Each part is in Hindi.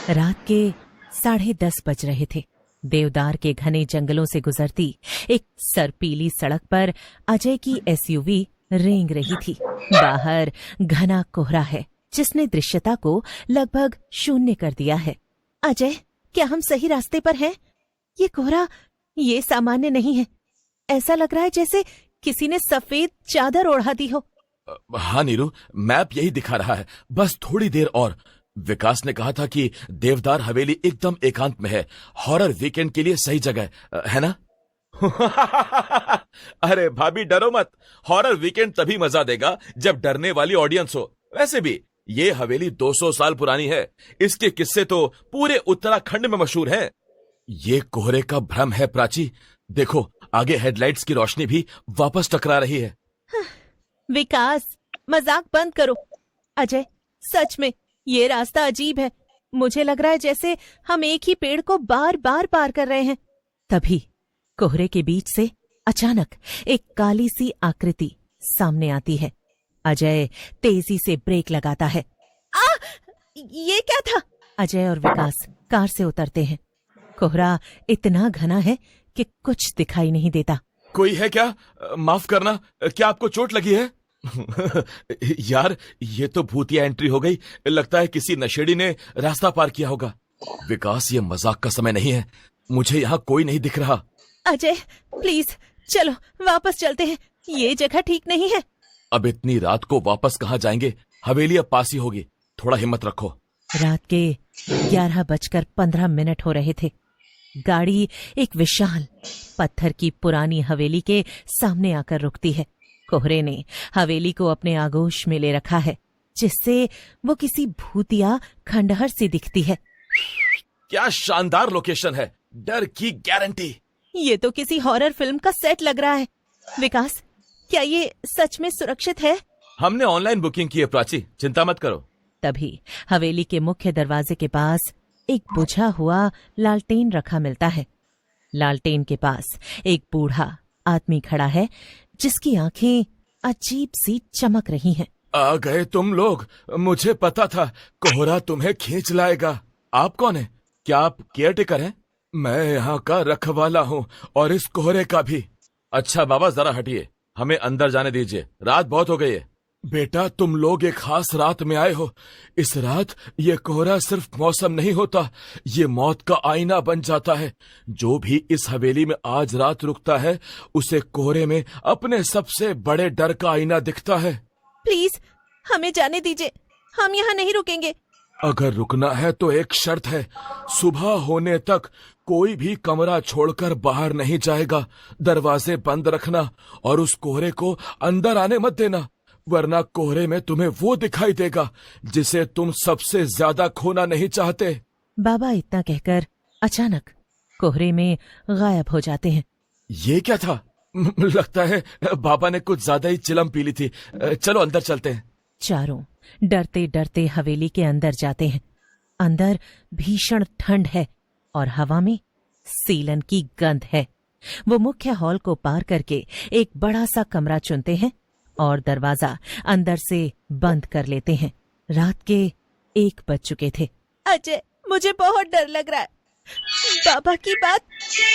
रात के 10:30 बज रहे थे। देवदार के घने जंगलों से गुजरती एक सरपीली सड़क पर अजय की एसयूवी रेंग रही थी। बाहर घना कोहरा है जिसने दृश्यता को लगभग शून्य कर दिया है। अजय, क्या हम सही रास्ते पर हैं? ये कोहरा ये सामान्य नहीं है। ऐसा लग रहा है जैसे किसी ने सफेद चादर ओढ़ा दी हो। हाँ नीरू, मैप यही दिखा रहा है। बस थोड़ी देर और। विकास ने कहा था कि देवदार हवेली एकदम एकांत में है। हॉरर वीकेंड के लिए सही जगह है ना? अरे भाभी, डरो मत। हॉरर वीकेंड तभी मजा देगा जब डरने वाली ऑडियंस हो। वैसे भी ये हवेली 200 साल पुरानी है। इसके किस्से तो पूरे उत्तराखंड में मशहूर हैं। ये कोहरे का भ्रम है प्राची। देखो, आगे हेडलाइट्स की रोशनी भी वापस टकरा रही है। विकास, मजाक बंद करो। अजय, सच में ये रास्ता अजीब है। मुझे लग रहा है जैसे हम एक ही पेड़ को बार बार पार कर रहे हैं। तभी कोहरे के बीच से अचानक एक काली सी आकृति सामने आती है। अजय तेजी से ब्रेक लगाता है। ये क्या था? अजय और विकास कार से उतरते हैं। कोहरा इतना घना है कि कुछ दिखाई नहीं देता। कोई है क्या? माफ करना, क्या आपको चोट लगी है? यार, ये तो भूतिया एंट्री हो गई। लगता है किसी नशेड़ी ने रास्ता पार किया होगा। विकास, ये मजाक का समय नहीं है। मुझे यहाँ कोई नहीं दिख रहा। अजय, प्लीज चलो वापस चलते हैं। ये जगह ठीक नहीं है। अब इतनी रात को वापस कहाँ जाएंगे? हवेली अब पास ही होगी। थोड़ा हिम्मत रखो। रात के 11:15 हो रहे थे। गाड़ी एक विशाल पत्थर की पुरानी हवेली के सामने आकर रुकती है। कोहरे ने हवेली को अपने आगोश में ले रखा है, जिससे वो किसी भूतिया खंडहर सी दिखती है। क्या शानदार लोकेशन है, डर की गारंटी। ये तो किसी हॉरर फिल्म का सेट लग रहा है। विकास, क्या ये सच में सुरक्षित है? हमने ऑनलाइन बुकिंग की है प्राची, चिंता मत करो। तभी हवेली के मुख्य दरवाजे के पास एक बुझा हुआ लालटेन रखा मिलता है। लालटेन के पास एक बूढ़ा आदमी खड़ा है जिसकी आंखें अजीब सी चमक रही हैं। आ गए तुम लोग। मुझे पता था कोहरा तुम्हें खींच लाएगा। आप कौन है? क्या आप केयरटेकर हैं? मैं यहाँ का रखवाला हूँ, और इस कोहरे का भी। अच्छा बाबा, जरा हटिए, हमें अंदर जाने दीजिए। रात बहुत हो गई है। बेटा, तुम लोग एक खास रात में आए हो। इस रात ये कोहरा सिर्फ मौसम नहीं होता, ये मौत का आईना बन जाता है। जो भी इस हवेली में आज रात रुकता है, उसे कोहरे में अपने सबसे बड़े डर का आईना दिखता है। प्लीज हमें जाने दीजिए, हम यहाँ नहीं रुकेंगे। अगर रुकना है तो एक शर्त है। सुबह होने तक कोई भी कमरा छोड़कर बाहर नहीं जाएगा। दरवाजे बंद रखना और उस कोहरे को अंदर आने मत देना, वरना कोहरे में तुम्हें वो दिखाई देगा जिसे तुम सबसे ज्यादा खोना नहीं चाहते। बाबा इतना कहकर अचानक कोहरे में गायब हो जाते हैं। ये क्या था? लगता है बाबा ने कुछ ज्यादा ही चिलम पी ली थी। चलो अंदर चलते हैं। चारों डरते डरते हवेली के अंदर जाते हैं। अंदर भीषण ठंड है और हवा में सीलन की गंध है। वो मुख्य हॉल को पार करके एक बड़ा सा कमरा चुनते हैं और दरवाजा अंदर से बंद कर लेते हैं। रात के 1 बज चुके थे। अजय, मुझे बहुत डर लग रहा है। बाबा की बात।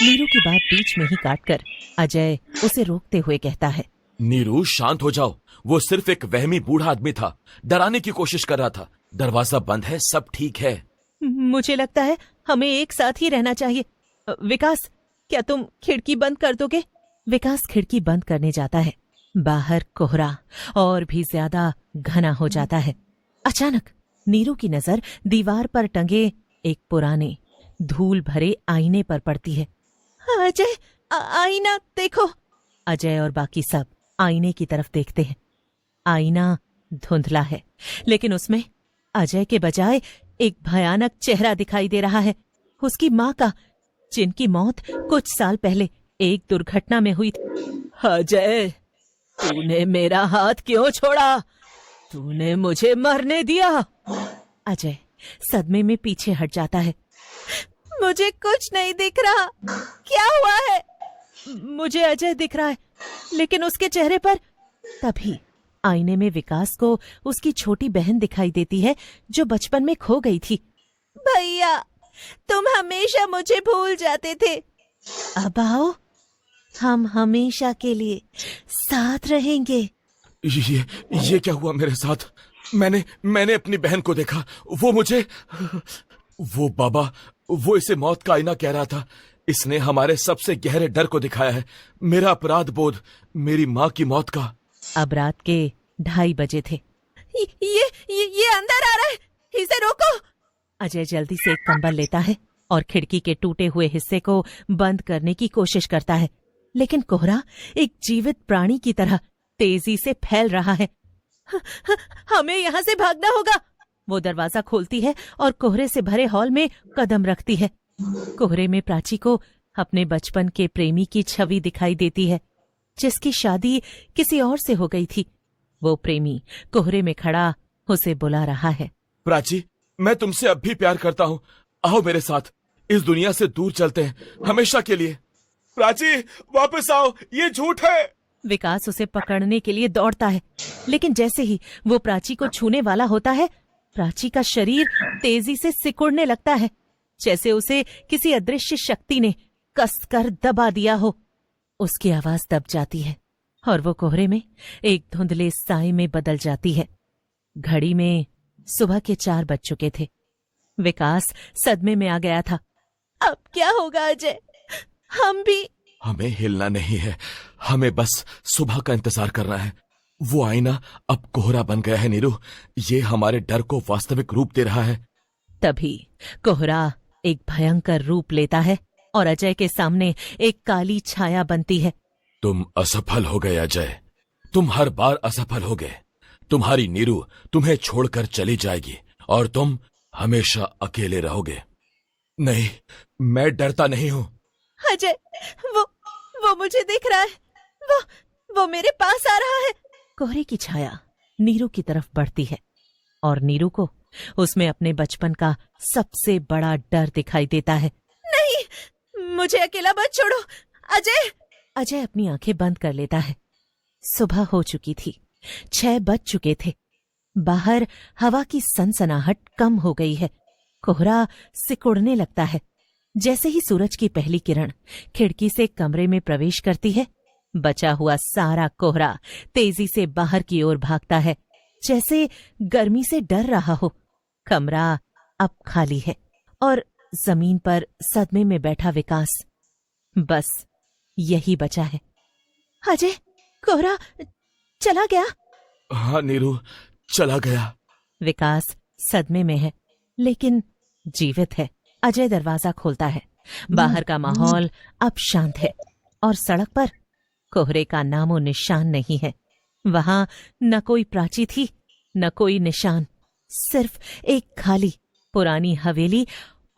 नीरू की बात बीच में ही काटकर अजय उसे रोकते हुए कहता है। नीरू, शांत हो जाओ। वो सिर्फ एक वहमी बूढ़ा आदमी था, डराने की कोशिश कर रहा था। दरवाजा बंद है, सब ठीक है। मुझे लगता है हमें एक साथ ही रहना चाहिए। विकास, क्या तुम खिड़की बंद कर दोगे? विकास खिड़की बंद करने जाता है। बाहर कोहरा और भी ज्यादा घना हो जाता है। अचानक नीरू की नजर दीवार पर टंगे एक पुराने धूल भरे आईने पर पड़ती है। अजय, आईना देखो। अजय और बाकी सब आईने की तरफ देखते हैं। आईना धुंधला है, लेकिन उसमें अजय के बजाय एक भयानक चेहरा दिखाई दे रहा है। उसकी माँ का, जिनकी मौत कुछ साल पहले एक दुर्घटना में हुई थी। अजय, तूने मेरा हाथ क्यों छोड़ा? तूने मुझे मरने दिया। अजय सदमे में पीछे हट जाता है। मुझे कुछ नहीं दिख रहा। क्या हुआ है? मुझे अजय दिख रहा है, लेकिन उसके चेहरे पर। तभी आईने में विकास को उसकी छोटी बहन दिखाई देती है, जो बचपन में खो गई थी। भैया, तुम हमेशा मुझे भूल जाते थे। अब आओ, हम हमेशा के लिए साथ रहेंगे। ये क्या हुआ मेरे साथ? मैंने अपनी बहन को देखा। वो बाबा, वो इसे मौत का आईना कह रहा था। इसने हमारे सबसे गहरे डर को दिखाया है। मेरा अपराध बोध, मेरी माँ की मौत का। अब रात के 2:30 बजे थे। ये अंदर आ रहा है, इसे रोको। अजय जल्दी से एक कंबल लेता है और खिड़की के टूटे हुए हिस्से को बंद करने की कोशिश करता है, लेकिन कोहरा एक जीवित प्राणी की तरह तेजी से फैल रहा है। हमें यहाँ से भागना होगा। वो दरवाजा खोलती है और कोहरे से भरे हॉल में कदम रखती है। कोहरे में प्राची को अपने बचपन के प्रेमी की छवि दिखाई देती है, जिसकी शादी किसी और से हो गई थी। वो प्रेमी कोहरे में खड़ा उसे बुला रहा है। प्राची, मैं तुमसे अब भी प्यार करता हूँ। आओ मेरे साथ, इस दुनिया से दूर चलते हैं, हमेशा के लिए। प्राची, वापस आओ, ये झूठ है। विकास उसे पकड़ने के लिए दौड़ता है, लेकिन जैसे ही वो प्राची को छूने वाला होता है, प्राची का शरीर तेजी से सिकुड़ने लगता है, जैसे उसे किसी अदृश्य शक्ति ने कसकर दबा दिया हो। उसकी आवाज दब जाती है और वो कोहरे में एक धुंधले साए में बदल जाती है। घड़ी में सुबह के 4 बज चुके थे। विकास सदमे में आ गया था। अब क्या होगा अजय? हमें हिलना नहीं है, हमें बस सुबह का इंतजार करना है। वो आईना अब कोहरा बन गया है नीरू, ये हमारे डर को वास्तविक रूप दे रहा है। तभी कोहरा एक भयंकर रूप लेता है और अजय के सामने एक काली छाया बनती है। तुम असफल हो गए अजय, तुम हर बार असफल हो गए। तुम्हारी नीरू तुम्हें छोड़कर चली जाएगी और तुम हमेशा अकेले रहोगे। नहीं, मैं डरता नहीं हूँ। अजय, वो मुझे दिख रहा है। वो मेरे पास आ रहा है। कोहरे की छाया नीरू की तरफ बढ़ती है और नीरू को उसमें अपने बचपन का सबसे बड़ा डर दिखाई देता है। नहीं, मुझे अकेला मत छोड़ो अजय। अजय अपनी आंखें बंद कर लेता है। सुबह हो चुकी थी, 6 बज चुके थे। बाहर हवा की सनसनाहट कम हो गई है। कोहरा सिकुड़ने लगता है। जैसे ही सूरज की पहली किरण खिड़की से कमरे में प्रवेश करती है, बचा हुआ सारा कोहरा तेजी से बाहर की ओर भागता है, जैसे गर्मी से डर रहा हो। कमरा अब खाली है और जमीन पर सदमे में बैठा विकास। बस यही बचा है। अजय, कोहरा चला गया? हाँ नीरू, चला गया। विकास सदमे में है, लेकिन जीवित है। अजय दरवाजा खोलता है। बाहर का माहौल अब शांत है और सड़क पर कोहरे का नामो निशान नहीं है। वहां न कोई प्राची थी, न कोई निशान, सिर्फ एक खाली पुरानी हवेली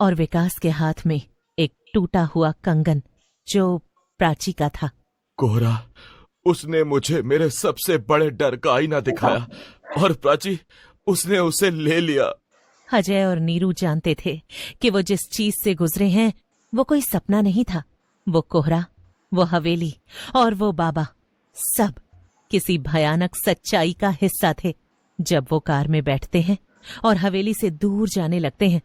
और विकास के हाथ में एक टूटा हुआ कंगन जो प्राची का था। कोहरा, उसने मुझे मेरे सबसे बड़े डर का आईना दिखाया और प्राची, उसने उसे ले लिया। अजय और नीरू जानते थे कि वो जिस चीज से गुजरे हैं वो कोई सपना नहीं था। वो कोहरा, वो हवेली और वो बाबा सब किसी भयानक सच्चाई का हिस्सा थे। जब वो कार में बैठते हैं और हवेली से दूर जाने लगते हैं,